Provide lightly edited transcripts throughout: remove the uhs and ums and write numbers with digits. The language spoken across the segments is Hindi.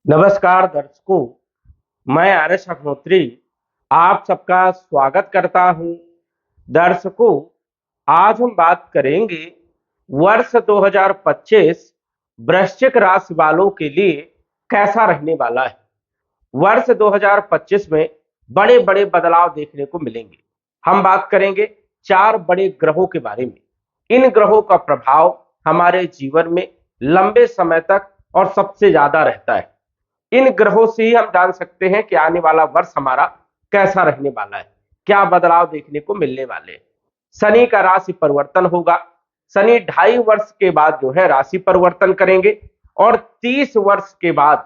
नमस्कार दर्शकों, मैं आरएस अग्नोत्री आप सबका स्वागत करता हूं। दर्शकों, आज हम बात करेंगे वर्ष 2025 वृश्चिक राशि वालों के लिए कैसा रहने वाला है। वर्ष 2025 में बड़े बड़े बदलाव देखने को मिलेंगे। हम बात करेंगे चार बड़े ग्रहों के बारे में। इन ग्रहों का प्रभाव हमारे जीवन में लंबे समय तक और सबसे ज्यादा रहता है। इन ग्रहों से ही हम जान सकते हैं कि आने वाला वर्ष हमारा कैसा रहने वाला है, क्या बदलाव देखने को मिलने वाले हैं। शनि का राशि परिवर्तन होगा। शनि 2.5 वर्ष के बाद जो है राशि परिवर्तन करेंगे और 30 वर्ष के बाद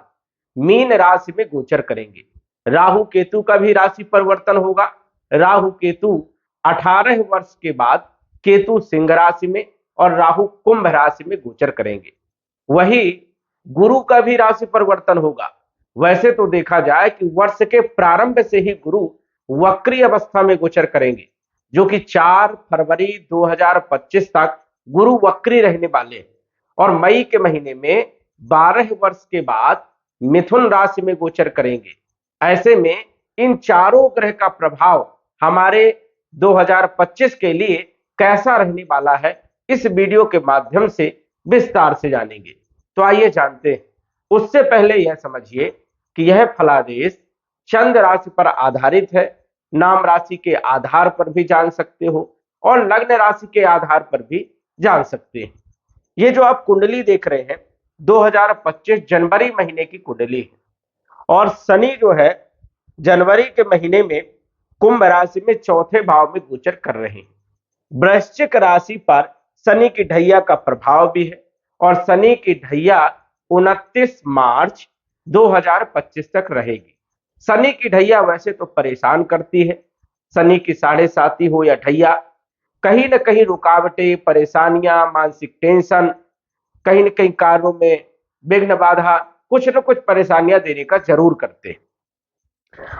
मीन राशि में गोचर करेंगे। राहु केतु का भी राशि परिवर्तन होगा। राहु केतु 18 वर्ष के बाद केतु सिंह राशि में और राहु कुंभ राशि में गोचर करेंगे। वही गुरु का भी राशि परिवर्तन होगा। वैसे तो देखा जाए कि वर्ष के प्रारंभ से ही गुरु वक्री अवस्था में गोचर करेंगे, जो कि 4 फरवरी 2025 तक गुरु वक्री रहने वाले हैं और मई के महीने में 12 वर्ष के बाद मिथुन राशि में गोचर करेंगे। ऐसे में इन चारों ग्रह का प्रभाव हमारे 2025 के लिए कैसा रहने वाला है, इस वीडियो के माध्यम से विस्तार से जानेंगे। तो आइए जानते हैं। उससे पहले यह समझिए कि यह फलादेश चंद्र राशि पर आधारित है। नाम राशि के आधार पर भी जान सकते हो और लग्न राशि के आधार पर भी जान सकते हैं। ये जो आप कुंडली देख रहे हैं 2025 जनवरी महीने की कुंडली है और शनि जो है जनवरी के महीने में कुंभ राशि में चौथे भाव में गोचर कर रहे हैं। वृश्चिक राशि पर शनि की ढैया का प्रभाव भी है और शनि की ढैया 29 मार्च 2025 तक रहेगी। शनि की ढैया वैसे तो परेशान करती है। शनि की 7.5 हो या ढैया, कहीं ना कहीं रुकावटें, परेशानियां, मानसिक टेंशन, कहीं ना कहीं कार्यों में विघ्न बाधा, कुछ न कुछ परेशानियां देने का जरूर करते हैं।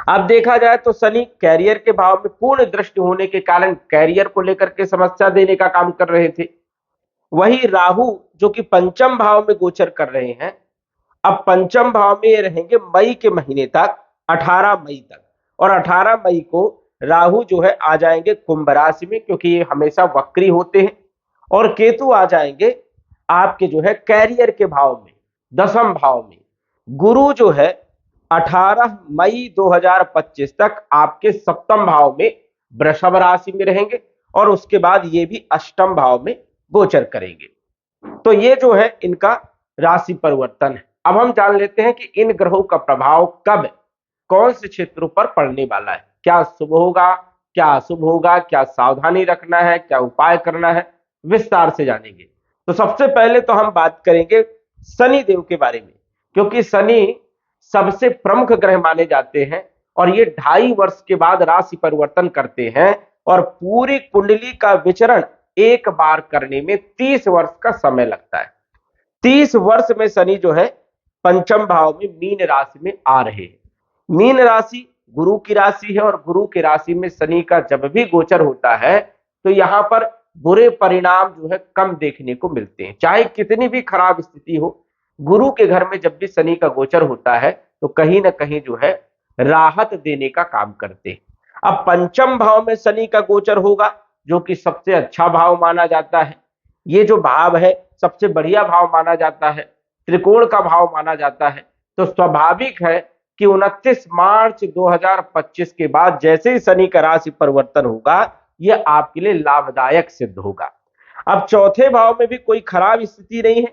अब देखा जाए तो शनि कैरियर के भाव में पूर्ण दृष्टि होने के कारण कैरियर को लेकर के समस्या देने का काम कर रहे थे। वही राहु जो कि पंचम भाव में गोचर कर रहे हैं, अब पंचम भाव में ये रहेंगे मई के महीने तक, 18 मई तक। और 18 मई को राहु जो है आ जाएंगे कुंभ राशि में, क्योंकि ये हमेशा वक्री होते हैं। और केतु आ जाएंगे आपके जो है कैरियर के भाव में, 10वें भाव में। गुरु जो है 18 मई 2025 तक आपके 7वें भाव में वृषभ राशि में रहेंगे और उसके बाद ये भी 8वें भाव में गोचर करेंगे। तो ये जो है इनका राशि परिवर्तन है। अब हम जान लेते हैं कि इन ग्रहों का प्रभाव कब कौन से क्षेत्रों पर पड़ने वाला है, क्या शुभ होगा, क्या अशुभ होगा, क्या सावधानी रखना है, क्या उपाय करना है, विस्तार से जानेंगे। तो सबसे पहले तो हम बात करेंगे शनि देव के बारे में, क्योंकि शनि सबसे प्रमुख ग्रह माने जाते हैं और ये 2.5 वर्ष के बाद राशि परिवर्तन करते हैं और पूरी कुंडली का विचरण एक बार करने में 30 वर्ष का समय लगता है। 30 वर्ष में शनि जो है पंचम भाव में मीन राशि में आ रहे हैं। मीन राशि गुरु की राशि है और गुरु की राशि में शनि का जब भी गोचर होता है तो यहां पर बुरे परिणाम जो है कम देखने को मिलते हैं। चाहे कितनी भी खराब स्थिति हो, गुरु के घर में जब भी शनि का गोचर होता है तो कहीं ना कहीं जो है राहत देने का काम करते हैं। अब पंचम भाव में शनि का गोचर होगा, जो कि सबसे अच्छा भाव माना जाता है। ये जो भाव है सबसे बढ़िया भाव माना जाता है, त्रिकोण का भाव माना जाता है। तो स्वाभाविक है कि 29 मार्च 2025 के बाद जैसे ही शनि का राशि परिवर्तन होगा, यह आपके लिए लाभदायक सिद्ध होगा। अब चौथे भाव में भी कोई खराब स्थिति नहीं है,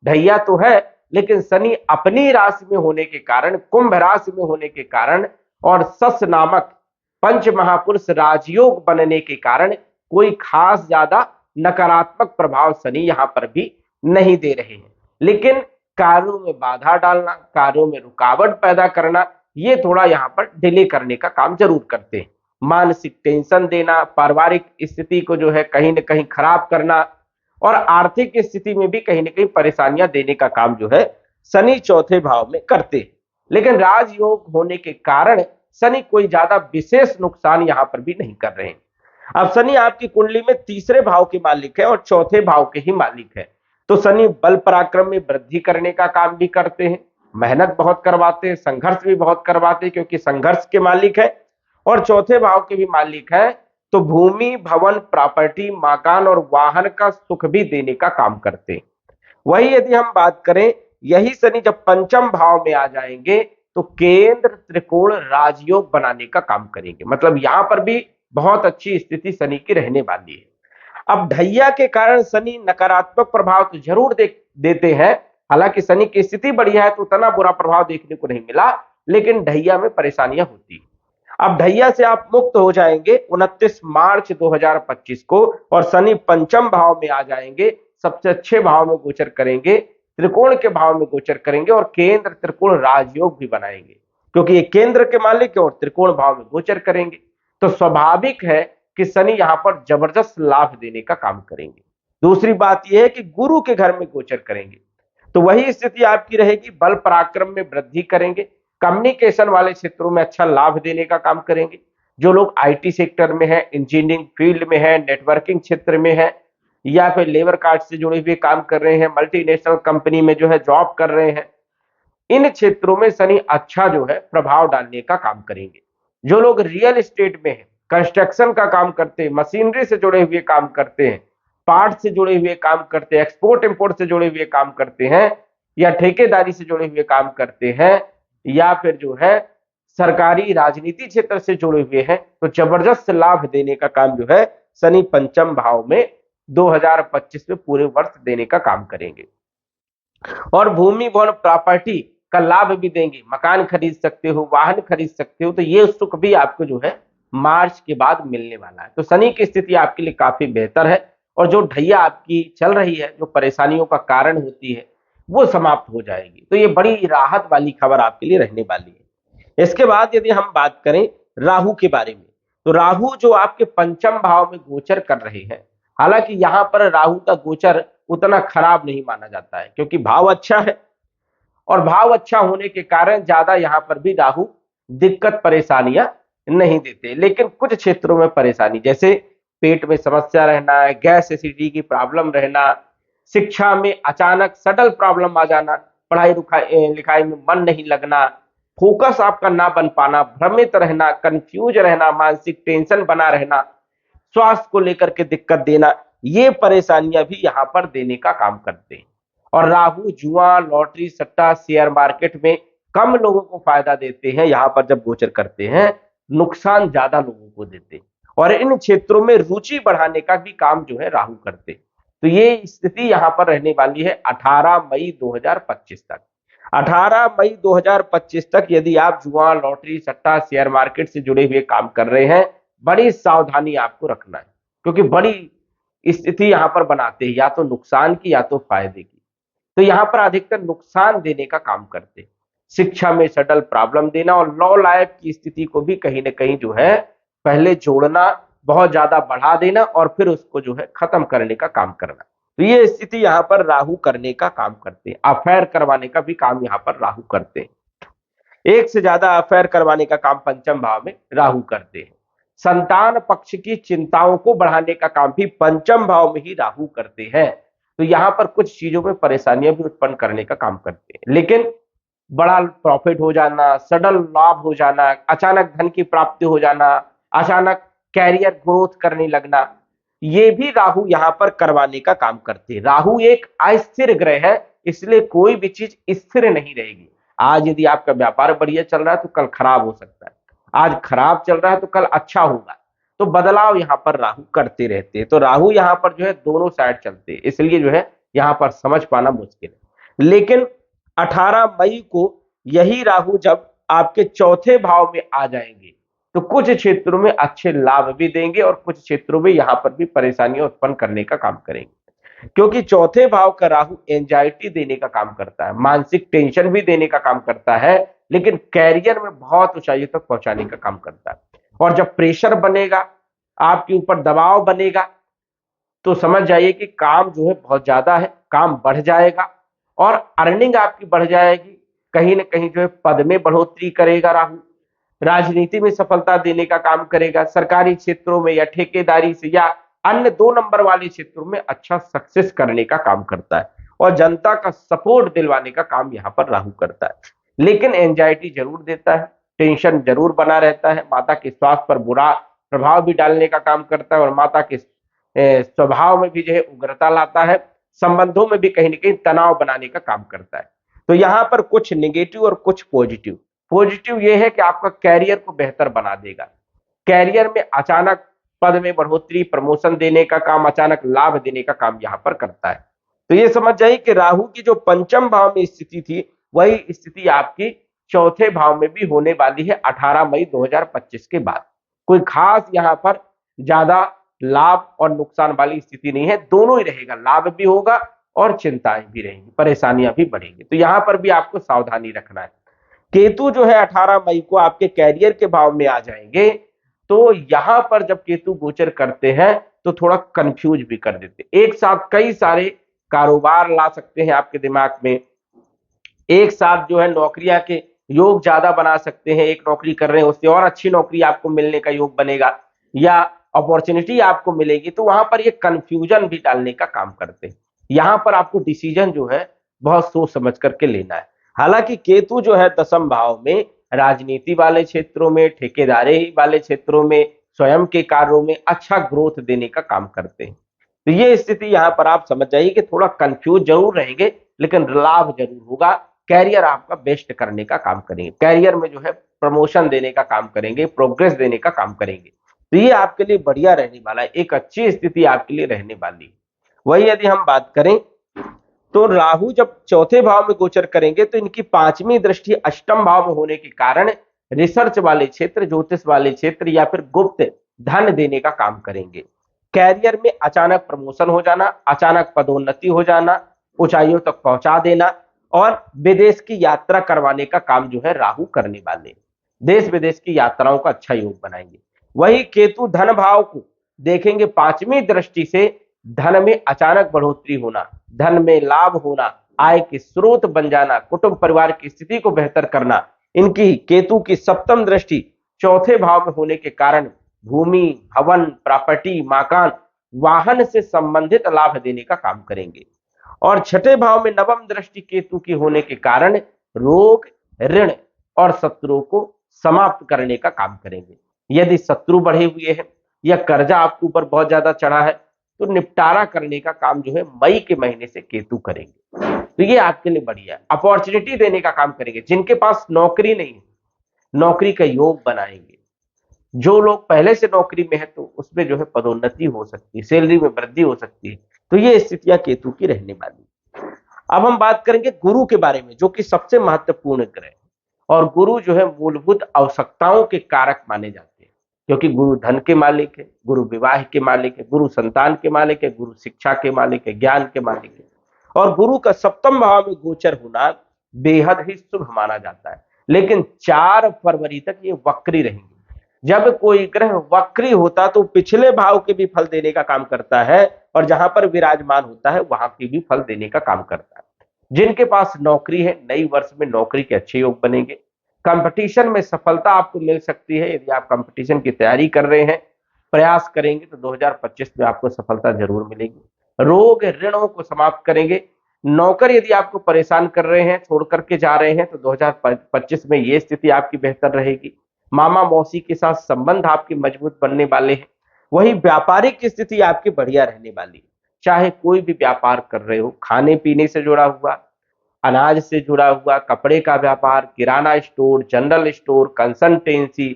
ढैया तो है, लेकिन शनि अपनी राशि में होने के कारण, कुंभ राशि में होने के कारण और सस नामक पंच महापुरुष राजयोग बनने के कारण कोई खास ज्यादा नकारात्मक प्रभाव शनि यहां पर भी नहीं दे रहे हैं। लेकिन कार्यों में बाधा डालना, कार्यों में रुकावट पैदा करना, ये थोड़ा यहां पर डिले करने का काम जरूर करते हैं। मानसिक टेंशन देना, पारिवारिक स्थिति को जो है कहीं ना कहीं खराब करना और आर्थिक स्थिति में भी कहीं ना कहीं परेशानियां देने का काम जो है शनि चौथे भाव में करते हैं। लेकिन राजयोग होने के कारण शनि कोई ज्यादा विशेष नुकसान यहां पर भी नहीं कर रहे हैं। अब शनि आपकी कुंडली में तीसरे भाव के मालिक है और चौथे भाव के ही मालिक है। तो शनि बल पराक्रम में वृद्धि करने का काम भी करते हैं मेहनत बहुत करवाते हैं, संघर्ष भी बहुत करवाते हैं, क्योंकि संघर्ष के मालिक है और चौथे भाव के भी मालिक है। तो भूमि, भवन, प्रॉपर्टी, मकान और वाहन का सुख भी देने का काम करते हैं। वही यदि हम बात करें, यही शनि जब पंचम भाव में आ जाएंगे तो केंद्र, त्रिकोण, राजयोग बनाने का काम करेंगे। मतलब यहां पर भी बहुत अच्छी स्थिति शनि की रहने वाली है। अब ढैया के कारण शनि नकारात्मक प्रभाव तो जरूर देते हैं। हालांकि शनि की स्थिति बढ़िया है तो उतना बुरा प्रभाव देखने को नहीं मिला, लेकिन ढैया में परेशानियां होती है। अब ढैया से आप मुक्त हो जाएंगे 29 मार्च 2025 को, और शनि पंचम भाव में आ जाएंगे, सबसे अच्छे भाव में गोचर करेंगे, त्रिकोण के भाव में गोचर करेंगे और केंद्र, त्रिकोण, राजयोग भी बनाएंगे, क्योंकि ये केंद्र के मालिक है और त्रिकोण भाव में गोचर करेंगे। तो स्वाभाविक है कि शनि यहां पर जबरदस्त लाभ देने का काम करेंगे। दूसरी बात यह है कि गुरु के घर में गोचर करेंगे, तो वही स्थिति आपकी रहेगी, बल पराक्रम में वृद्धि करेंगे, कम्युनिकेशन वाले क्षेत्रों में अच्छा लाभ देने का काम करेंगे। जो लोग आईटी सेक्टर में है, इंजीनियरिंग फील्ड में है, नेटवर्किंग क्षेत्र में है, या फिर लेबर कार्ड से जुड़े हुए काम कर रहे हैं, मल्टीनेशनल कंपनी में जो है जॉब कर रहे हैं, इन क्षेत्रों में शनि अच्छा जो है प्रभाव डालने का काम करेंगे। जो लोग रियल एस्टेट में है, कंस्ट्रक्शन का काम करते हैं, मशीनरी से जुड़े हुए काम करते हैं, पार्ट से जुड़े हुए काम करते हैं, एक्सपोर्ट इंपोर्ट से जुड़े हुए काम करते हैं, या ठेकेदारी से जुड़े हुए काम करते हैं, या फिर जो है सरकारी राजनीति क्षेत्र से जुड़े हुए हैं, तो जबरदस्त लाभ देने का काम जो है शनि पंचम भाव में 2025 में पूरे वर्ष देने का काम करेंगे। और भूमि, भवन, प्रॉपर्टी का लाभ भी देंगे, मकान खरीद सकते हो, वाहन खरीद सकते हो, तो ये सुख भी आपको जो है मार्च के बाद मिलने वाला है। तो शनि की स्थिति आपके लिए काफी बेहतर है, और जो ढैया आपकी चल रही है, जो परेशानियों का कारण होती है, वो समाप्त हो जाएगी। तो ये बड़ी राहत वाली खबर आपके लिए रहने वाली है। इसके बाद यदि हम बात करें राहु के बारे में, तो राहु जो आपके पंचम भाव में गोचर कर रहे हैं, हालांकि यहां पर राहु का गोचर उतना खराब नहीं माना जाता है, क्योंकि भाव अच्छा है, और भाव अच्छा होने के कारण ज्यादा यहां पर भी राहु दिक्कत परेशानियां नहीं देते। लेकिन कुछ क्षेत्रों में परेशानी, जैसे पेट में समस्या रहना, गैस एसिडिटी की प्रॉब्लम रहना, शिक्षा में अचानक सडल प्रॉब्लम आ जाना, पढ़ाई लिखाई में मन नहीं लगना, फोकस आपका ना बन पाना, भ्रमित रहना, कंफ्यूज रहना, मानसिक टेंशन बना रहना, स्वास्थ्य को लेकर के दिक्कत देना, ये परेशानियां भी यहां पर देने का काम करते हैं। और राहु जुआ, लॉटरी, सट्टा, शेयर मार्केट में कम लोगों को फायदा देते हैं, यहां पर जब गोचर करते हैं नुकसान ज्यादा लोगों को देते हैं, और इन क्षेत्रों में रुचि बढ़ाने का भी काम जो है राहु करते हैं। तो ये स्थिति यहां पर रहने वाली है 18 मई 2025 तक। 18 मई 2025 तक यदि आप जुआ, लॉटरी, सट्टा, शेयर मार्केट से जुड़े हुए काम कर रहे हैं, बड़ी सावधानी आपको रखना है, क्योंकि बड़ी स्थिति यहां पर बनाते हैं, या तो नुकसान की या तो फायदे की। तो यहां पर अधिकतर नुकसान देने का काम करते हैं, शिक्षा में सडल प्रॉब्लम देना, और लॉ लाइफ की स्थिति को भी कहीं ना कहीं जो है पहले जोड़ना, बहुत ज्यादा बढ़ा देना, और फिर उसको जो है खत्म करने का काम करना। तो ये स्थिति यहां पर राहु करने का काम करते हैं। अफेयर करवाने का भी काम यहां पर राहु करते हैं, एक से ज्यादा अफेयर करवाने का काम पंचम भाव में राहु करते हैं। संतान पक्ष की चिंताओं को बढ़ाने का काम भी पंचम भाव में ही राहु करते हैं। तो यहां पर कुछ चीजों में परेशानियां भी उत्पन्न करने का काम करते हैं, लेकिन बड़ा प्रॉफिट हो जाना, सडल लाभ हो जाना, अचानक धन की प्राप्ति हो जाना, अचानक कैरियर ग्रोथ करने लगना, ये भी राहु यहां पर करवाने का काम करते हैं। राहु एक अस्थिर ग्रह है, इसलिए कोई भी चीज स्थिर नहीं रहेगी। आज यदि आपका व्यापार बढ़िया चल रहा है तो कल खराब हो सकता है, आज खराब चल रहा है तो कल अच्छा होगा। तो बदलाव यहां पर राहु करते रहते हैं। तो राहु यहां पर जो है दोनों साइड चलते हैं, इसलिए जो है यहां पर समझ पाना मुश्किल है। लेकिन 18 मई को यही राहु जब आपके चौथे भाव में आ जाएंगे तो कुछ क्षेत्रों में अच्छे लाभ भी देंगे, और कुछ क्षेत्रों में यहां पर भी परेशानियां उत्पन्न करने का काम करेंगे, क्योंकि चौथे भाव का राहु एंजाइटी देने का काम करता है, मानसिक टेंशन भी देने का काम करता है, लेकिन कैरियर में बहुत ऊंचाई तक पहुंचाने का काम करता है। और जब प्रेशर बनेगा, आपके ऊपर दबाव बनेगा, तो समझ जाइए कि काम जो है बहुत ज्यादा है, काम बढ़ जाएगा, और अर्निंग आपकी बढ़ जाएगी, कहीं ना कहीं जो है पद में बढ़ोतरी करेगा राहु, राजनीति में सफलता देने का काम करेगा, सरकारी क्षेत्रों में या ठेकेदारी से या अन्य 2 नंबर वाले क्षेत्रों में अच्छा सक्सेस करने का काम करता है। और जनता का सपोर्ट दिलवाने का काम यहाँ पर राहु करता है। लेकिन एंजाइटी जरूर देता है, टेंशन जरूर बना रहता है, माता के स्वास्थ्य पर बुरा प्रभाव भी डालने का काम करता है और माता के स्वभाव में भी जो है उग्रता लाता है, संबंधों में भी कहीं ना कहीं तनाव बनाने का काम करता है। तो यहाँ पर कुछ निगेटिव और कुछ पॉजिटिव। पॉजिटिव ये है कि आपका कैरियर को बेहतर बना देगा, कैरियर में अचानक पद में बढ़ोतरी, प्रमोशन देने का काम, अचानक लाभ देने का काम यहां पर करता है। तो ये समझ जाइए कि राहु की जो पंचम भाव में स्थिति थी वही स्थिति आपकी चौथे भाव में भी होने वाली है 18 मई 2025 के बाद। कोई खास यहां पर ज्यादा लाभ और नुकसान वाली स्थिति नहीं है, दोनों ही रहेगा, लाभ भी होगा और चिंताएं भी रहेंगी, परेशानियां भी बढ़ेंगी। तो यहां पर भी आपको सावधानी रखना है। केतु जो है 18 मई को आपके कैरियर के भाव में आ जाएंगे, तो यहां पर जब केतु गोचर करते हैं तो थोड़ा कंफ्यूज भी कर देते, एक साथ कई सारे कारोबार ला सकते हैं आपके दिमाग में, एक साथ जो है नौकरियां के योग ज्यादा बना सकते हैं, एक नौकरी कर रहे हैं उससे और अच्छी नौकरी आपको मिलने का योग बनेगा या अपॉर्चुनिटी आपको मिलेगी, तो वहां पर ये कंफ्यूजन भी डालने का काम करते हैं। यहां पर आपको डिसीजन जो है बहुत सोच समझ करके लेना है। हालांकि केतु जो है दसम भाव में राजनीति वाले क्षेत्रों में, ठेकेदारी वाले क्षेत्रों में, स्वयं के कार्यों में अच्छा ग्रोथ देने का काम करते हैं। तो ये स्थिति यहां पर आप समझ जाइए कि थोड़ा कंफ्यूज जरूर रहेंगे लेकिन लाभ जरूर होगा, कैरियर आपका बेस्ट करने का काम करेंगे, कैरियर में जो है प्रमोशन देने का काम करेंगे, प्रोग्रेस देने का काम करेंगे। तो ये आपके लिए बढ़िया रहने वाला है, एक अच्छी स्थिति आपके लिए रहने वाली है। वही यदि हम बात करें तो राहु जब चौथे भाव में गोचर करेंगे तो इनकी पांचवी दृष्टि अष्टम भाव में होने के कारण रिसर्च वाले क्षेत्र, ज्योतिष वाले क्षेत्र या फिर गुप्त धन देने का काम करेंगे। कैरियर में अचानक प्रमोशन हो जाना, अचानक पदोन्नति हो जाना, ऊंचाइयों तक पहुंचा देना और विदेश की यात्रा करवाने का काम जो है राहु करने वाले, देश विदेश की यात्राओं का अच्छा योग बनाएंगे। वही केतु धन भाव को देखेंगे, पांचवी दृष्टि से धन में अचानक बढ़ोतरी होना, धन में लाभ होना, आय के स्रोत बन जाना, कुटुंब परिवार की स्थिति को बेहतर करना, इनकी केतु की सप्तम दृष्टि चौथे भाव में होने के कारण भूमि, भवन, प्रॉपर्टी, मकान, वाहन से संबंधित लाभ देने का काम करेंगे। और छठे भाव में नवम दृष्टि केतु की होने के कारण रोग, ऋण और शत्रुओं को समाप्त करने का काम करेंगे। यदि शत्रु बढ़े हुए हैं या कर्जा आपके ऊपर बहुत ज्यादा चढ़ा है तो निपटारा करने का काम जो है मई के महीने से केतु करेंगे। तो ये आपके लिए बढ़िया है, अपॉर्चुनिटी देने का काम करेंगे। जिनके पास नौकरी नहीं है, नौकरी का योग बनाएंगे। जो लोग पहले से नौकरी में है तो उसमें जो है पदोन्नति हो सकती है, सैलरी में वृद्धि हो सकती है। तो ये स्थितियां केतु की रहने वाली। अब हम बात करेंगे गुरु के बारे में, जो कि सबसे महत्वपूर्ण ग्रह है। और गुरु जो है मूलभूत आवश्यकताओं के कारक माने जाते हैं, क्योंकि गुरु धन के मालिक है, गुरु विवाह के मालिक है, गुरु संतान के मालिक है, गुरु शिक्षा के मालिक है, ज्ञान के मालिक है। और गुरु का सप्तम भाव में गोचर होना बेहद ही शुभ माना जाता है। लेकिन 4 फरवरी तक ये वक्री रहेंगे। जब कोई ग्रह वक्री होता तो पिछले भाव के भी फल देने का काम करता है और जहां पर विराजमान होता है वहां के भी फल देने का काम करता है। जिनके पास नौकरी है, नई वर्ष में नौकरी के अच्छे योग बनेंगे। कंपटीशन में सफलता आपको मिल सकती है। यदि आप कंपटीशन की तैयारी कर रहे हैं, प्रयास करेंगे तो 2025 में आपको सफलता जरूर मिलेगी। रोग, ऋणों को समाप्त करेंगे। नौकर यदि आपको परेशान कर रहे हैं, छोड़ करके जा रहे हैं, तो 2025 में ये स्थिति आपकी बेहतर रहेगी। मामा मौसी के साथ संबंध आपके मजबूत बनने वाले हैं। वही व्यापारिक स्थिति आपकी बढ़िया रहने वाली है। चाहे कोई भी व्यापार कर रहे हो, खाने पीने से जुड़ा हुआ, अनाज से जुड़ा हुआ, कपड़े का व्यापार, किराना store, general store, consultancy,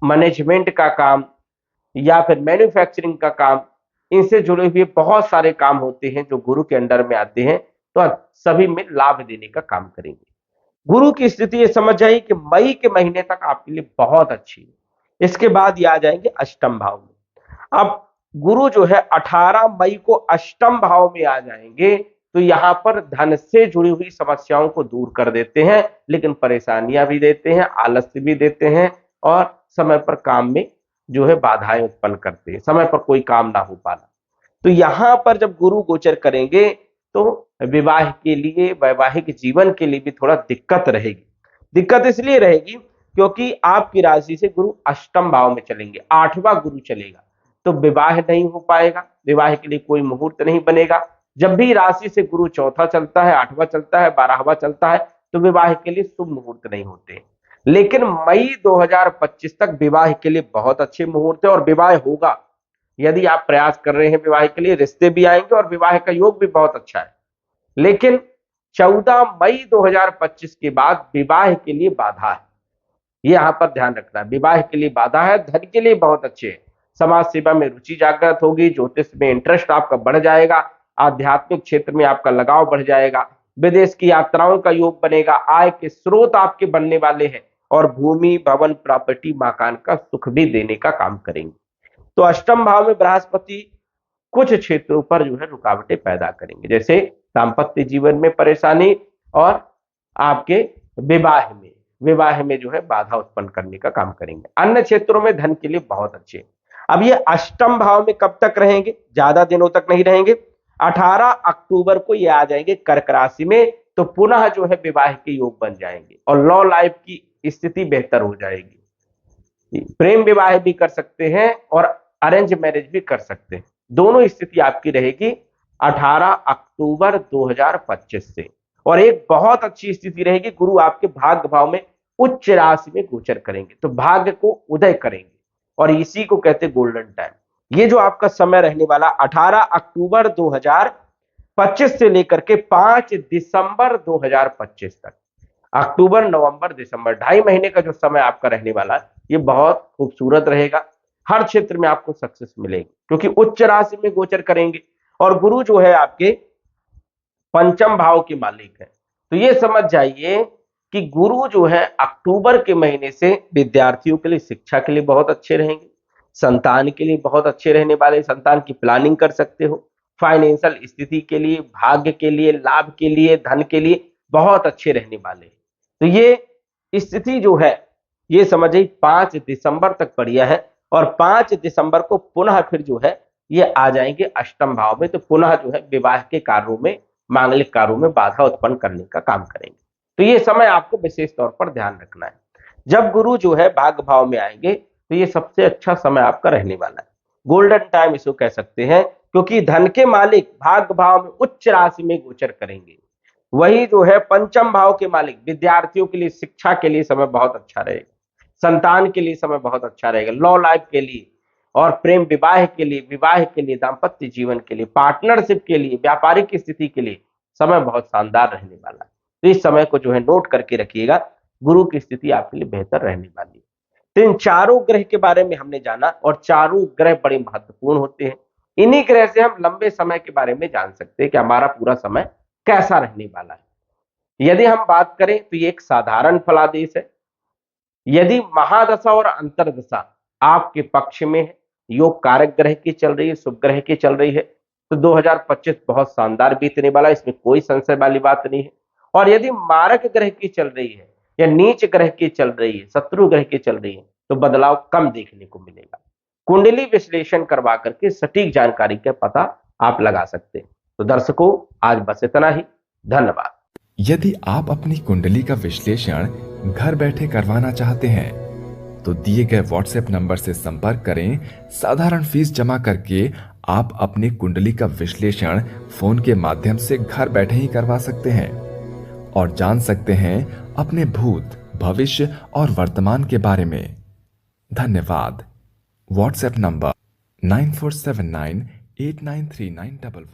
management का काम या फिर मैन्युफैक्चरिंग का काम, इनसे जुड़े हुए बहुत सारे काम होते हैं जो गुरु के अंडर में आते हैं, तो सभी में लाभ देने का काम करेंगे। गुरु की स्थिति ये समझ जाइए कि मई के महीने तक आपके लिए बहुत अच्छी है। इसके बाद ये आ जाएंगे अष्टम भाव में। अब गुरु जो है 18 मई को अष्टम भाव में आ जाएंगे, तो यहां पर धन से जुड़ी हुई समस्याओं को दूर कर देते हैं, लेकिन परेशानियां भी देते हैं, आलस्य भी देते हैं और समय पर काम में जो है बाधाएं उत्पन्न करते हैं, समय पर कोई काम ना हो पाना। तो यहां पर जब गुरु गोचर करेंगे तो विवाह के लिए, वैवाहिक जीवन के लिए भी थोड़ा दिक्कत रहेगी। दिक्कत इसलिए रहेगी क्योंकि आपकी राशि से गुरु अष्टम भाव में चलेंगे, 8वां गुरु चलेगा, तो विवाह नहीं हो पाएगा, विवाह के लिए कोई मुहूर्त नहीं बनेगा, जब भी राशि से गुरु चौथा चलता है, 8वां चलता है, 12वां चलता है, तो विवाह के लिए शुभ मुहूर्त नहीं होते। लेकिन मई 2025 तक विवाह के लिए बहुत अच्छे मुहूर्त है और विवाह होगा। यदि आप प्रयास कर रहे हैं विवाह के लिए, रिश्ते भी आएंगे और विवाह का योग भी बहुत अच्छा है। लेकिन 14 मई 2025 के बाद विवाह के लिए बाधा है, ये यहां पर ध्यान रखना है। विवाह के लिए बाधा है, धन के लिए बहुत अच्छे है। समाज सेवा में रुचि जागृत होगी, ज्योतिष में इंटरेस्ट आपका बढ़ जाएगा, आध्यात्मिक क्षेत्र में आपका लगाव बढ़ जाएगा, विदेश की यात्राओं का योग बनेगा, आय के स्रोत आपके बनने वाले हैं और भूमि, भवन, प्रॉपर्टी, मकान का सुख भी देने का काम करेंगे। तो अष्टम भाव में बृहस्पति कुछ क्षेत्रों पर जो है रुकावटें पैदा करेंगे, जैसे दाम्पत्य जीवन में परेशानी और आपके विवाह में जो है बाधा उत्पन्न करने का काम करेंगे। अन्य क्षेत्रों में धन के लिए बहुत अच्छे। अब ये अष्टम भाव में कब तक रहेंगे? ज्यादा दिनों तक नहीं रहेंगे। 18 अक्टूबर को ये आ जाएंगे कर्क राशि में, तो पुनः जो है विवाह के योग बन जाएंगे और लव लाइफ की स्थिति बेहतर हो जाएगी। प्रेम विवाह भी कर सकते हैं और अरेंज मैरिज भी कर सकते हैं, दोनों स्थिति आपकी रहेगी 18 अक्टूबर 2025 से। और एक बहुत अच्छी स्थिति रहेगी, गुरु आपके भाग्य भाव में उच्च राशि में गोचर करेंगे, तो भाग्य को उदय करेंगे और इसी को कहते हैं गोल्डन टाइम। ये जो आपका समय रहने वाला 18 अक्टूबर 2025 से लेकर के 5 दिसंबर 2025 तक, अक्टूबर, नवंबर, दिसंबर, 2.5 महीने का जो समय आपका रहने वाला है, ये बहुत खूबसूरत रहेगा। हर क्षेत्र में आपको सक्सेस मिलेगी क्योंकि उच्च राशि में गोचर करेंगे और गुरु जो है आपके पंचम भाव के मालिक है। तो ये समझ जाइए कि गुरु जो है अक्टूबर के महीने से विद्यार्थियों के लिए, शिक्षा के लिए बहुत अच्छे रहेंगे, संतान के लिए बहुत अच्छे रहने वाले, संतान की प्लानिंग कर सकते हो, फाइनेंशियल स्थिति के लिए, भाग्य के लिए, लाभ के लिए, धन के लिए बहुत अच्छे रहने वाले हैं। तो ये स्थिति जो है ये समझिए 5 दिसंबर तक बढ़िया है और 5 दिसंबर को पुनः फिर जो है ये आ जाएंगे अष्टम भाव में, तो पुनः जो है विवाह के कार्यों में, मांगलिक कार्यों में बाधा उत्पन्न करने का काम करेंगे। तो ये समय आपको विशेष तौर पर ध्यान रखना है। जब गुरु जो है भाग्य भाव में आएंगे तो ये सबसे अच्छा समय आपका रहने वाला है, गोल्डन टाइम इसको कह सकते हैं, क्योंकि धन के मालिक भाग्य भाव में उच्च राशि में गोचर करेंगे। वही जो है पंचम भाव के मालिक विद्यार्थियों के लिए, शिक्षा के लिए समय बहुत अच्छा रहेगा, संतान के लिए समय बहुत अच्छा रहेगा, लव लाइफ के लिए और प्रेम विवाह के लिए, दाम्पत्य जीवन के लिए, पार्टनरशिप के लिए, व्यापारिक स्थिति के लिए समय बहुत शानदार रहने वाला है। तो इस समय को जो है नोट करके रखिएगा, गुरु की स्थिति आपके लिए बेहतर रहने वाली है। तो इन चारों ग्रह के बारे में हमने जाना और चारों ग्रह बड़े महत्वपूर्ण होते हैं। इन्हीं ग्रह से हम लंबे समय के बारे में जान सकते हैं कि हमारा पूरा समय कैसा रहने वाला है। यदि हम बात करें तो ये एक साधारण फलादेश है। यदि महादशा और अंतरदशा आपके पक्ष में है, योग कारक ग्रह की चल रही है, शुभ ग्रह की चल रही है, तो 2025 बहुत शानदार बीतने वाला है, इसमें कोई संशय वाली बात नहीं है। और यदि मारक ग्रह की चल रही है या नीच ग्रह की चल रही है, शत्रु ग्रह की चल रही है, तो बदलाव कम देखने को मिलेगा। कुंडली विश्लेषण करवा करके सटीक जानकारी का पता आप लगा सकते हैं। तो दर्शकों, आज बस इतना ही। धन्यवाद। यदि आप अपनी कुंडली का विश्लेषण घर बैठे करवाना चाहते हैं तो दिए गए व्हाट्सएप नंबर से संपर्क करें। साधारण फीस जमा करके आप अपनी कुंडली का विश्लेषण फोन के माध्यम से घर बैठे ही करवा सकते हैं और जान सकते हैं अपने भूत, भविष्य और वर्तमान के बारे में। धन्यवाद। WhatsApp number 9479893911।